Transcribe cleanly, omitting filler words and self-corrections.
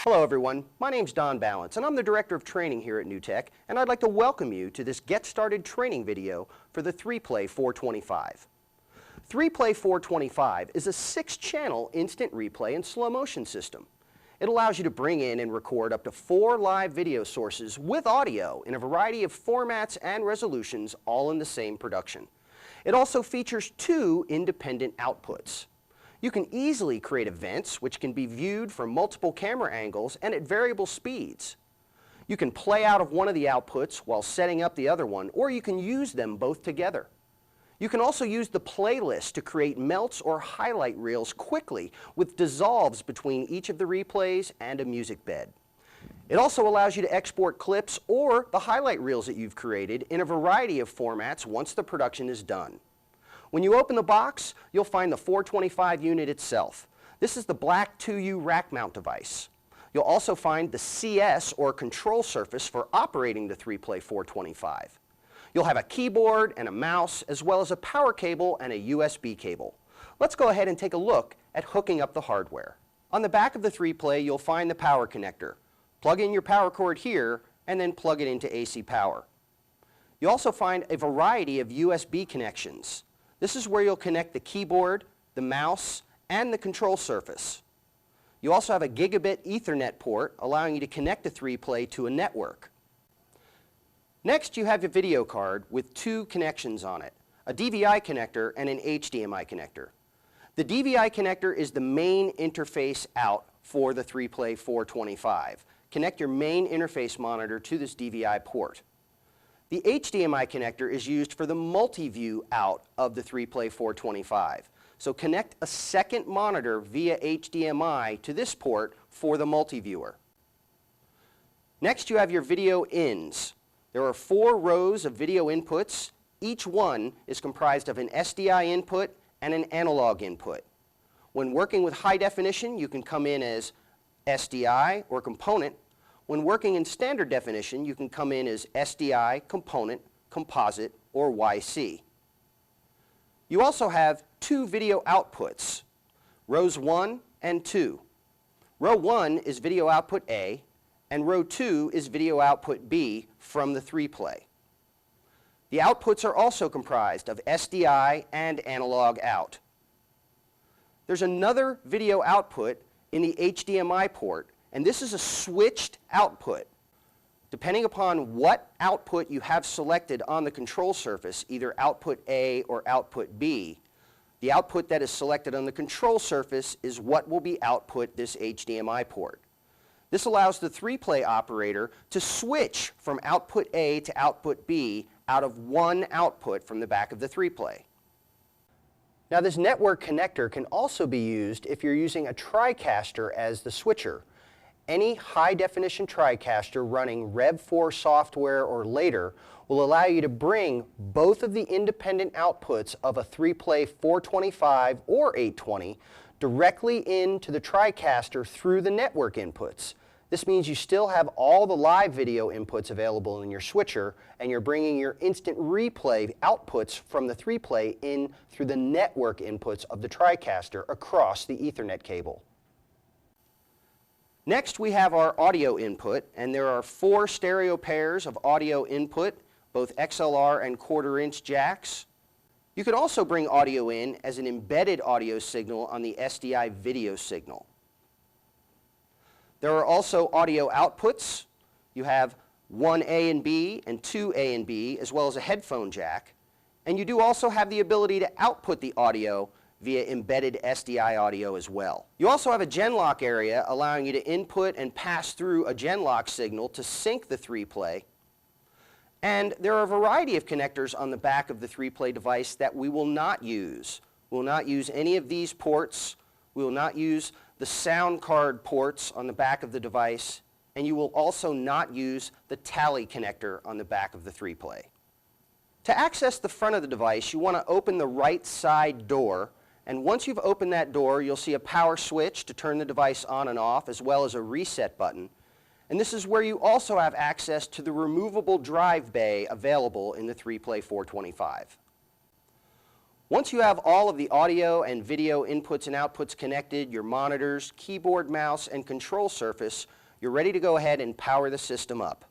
Hello everyone, my name's Don Balance and I'm the Director of Training here at NewTek, and I'd like to welcome you to this Get Started training video for the 3Play 425. 3Play 425 is a 6-channel instant replay and slow motion system. It allows you to bring in and record up to 4 live video sources with audio in a variety of formats and resolutions, all in the same production. It also features 2 independent outputs. You can easily create events which can be viewed from multiple camera angles and at variable speeds. You can play out of one of the outputs while setting up the other one, or you can use them both together. You can also use the playlist to create melts or highlight reels quickly with dissolves between each of the replays and a music bed. It also allows you to export clips or the highlight reels that you've created in a variety of formats once the production is done. When you open the box, you'll find the 425 unit itself. This is the black 2U rack mount device. You'll also find the CS or control surface for operating the 3Play 425. You'll have a keyboard and a mouse, as well as a power cable and a USB cable. Let's go ahead and take a look at hooking up the hardware. On the back of the 3Play, you'll find the power connector. Plug in your power cord here and then plug it into AC power. You'll also find a variety of USB connections. This is where you'll connect the keyboard, the mouse, and the control surface. You also have a gigabit Ethernet port allowing you to connect the 3Play to a network. Next, you have your video card with 2 connections on it, a DVI connector and an HDMI connector. The DVI connector is the main interface out for the 3Play 425. Connect your main interface monitor to this DVI port. The HDMI connector is used for the multi-view out of the 3Play 425. So connect a second monitor via HDMI to this port for the multi-viewer. Next, you have your video ins. There are 4 rows of video inputs. Each one is comprised of an SDI input and an analog input. When working with high definition, you can come in as SDI or component. When working in standard definition, you can come in as SDI, component, composite, or YC. You also have 2 video outputs, rows 1 and 2. Row 1 is video output A, and row 2 is video output B from the 3Play. The outputs are also comprised of SDI and analog out. There's another video output in the HDMI port, and this is a switched output. Depending upon what output you have selected on the control surface, either output A or output B, the output that is selected on the control surface is what will be output this HDMI port. This allows the 3Play operator to switch from output A to output B out of one output from the back of the 3Play. Now, this network connector can also be used if you're using a TriCaster as the switcher. Any high-definition TriCaster running Rev4 software or later will allow you to bring both of the independent outputs of a 3Play 425 or 820 directly into the TriCaster through the network inputs. This means you still have all the live video inputs available in your switcher, and you're bringing your instant replay outputs from the 3Play in through the network inputs of the TriCaster across the Ethernet cable. Next, we have our audio input, and there are 4 stereo pairs of audio input, both XLR and 1/4-inch jacks. You can also bring audio in as an embedded audio signal on the SDI video signal. There are also audio outputs. You have 1 A and B and 2 A and B, as well as a headphone jack. And you do also have the ability to output the audio via embedded SDI audio as well. You also have a Genlock area allowing you to input and pass through a Genlock signal to sync the 3Play. And there are a variety of connectors on the back of the 3Play device that we will not use. We will not use any of these ports. We will not use the sound card ports on the back of the device. And you will also not use the Tally connector on the back of the 3Play. To access the front of the device, you want to open the right side door. And once you've opened that door, you'll see a power switch to turn the device on and off, as well as a reset button. And this is where you also have access to the removable drive bay available in the 3Play 425. Once you have all of the audio and video inputs and outputs connected, your monitors, keyboard, mouse, and control surface, you're ready to go ahead and power the system up.